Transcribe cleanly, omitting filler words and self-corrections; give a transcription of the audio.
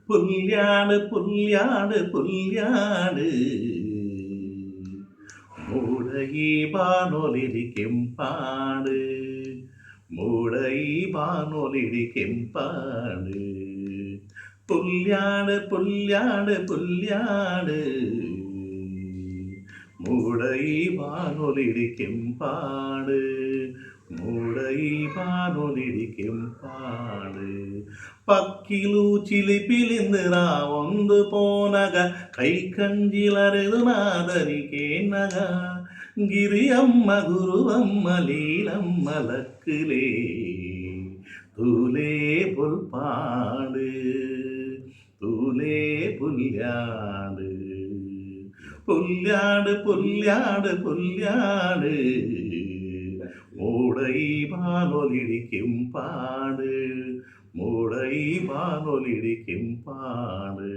പുല്യാട് പുല്യാട് പുല്യാട് മൂടയി ബാനൊലിരി കെമ്പാട് മൂടയി ബാനൊലിരി കെമ്പാട് പുല്യാട് പുല്യാട് പുല്യാട് മൂടയി ബാനൊലിരി കെമ്പാട് మూడై పానొలిడికెం పాడు ಪಕ್ಕಿಲು ಚಿಲಿಪಿಲಿಂದ ಒಂದು ಪೋನಗ ಕೈ ಕಂಜಿಲರೆದು ನಾದರಿಕೆ ನಗ ಗಿರಿಯಮ್ಮ ಗುರುವಮ್ಮ ಲೀಲಮ್ಮ ಲಕ್ಕಲೇ തൂലേ പുൽപ്പാട് തൂലേ പുല്യാട് പുല്യാട് പുല്യാട് പുല്യാട് മൂടൈ ബാനൊലിടിക്കും പാട് മൂടൈ ബാനൊലിടിക്കും പാട്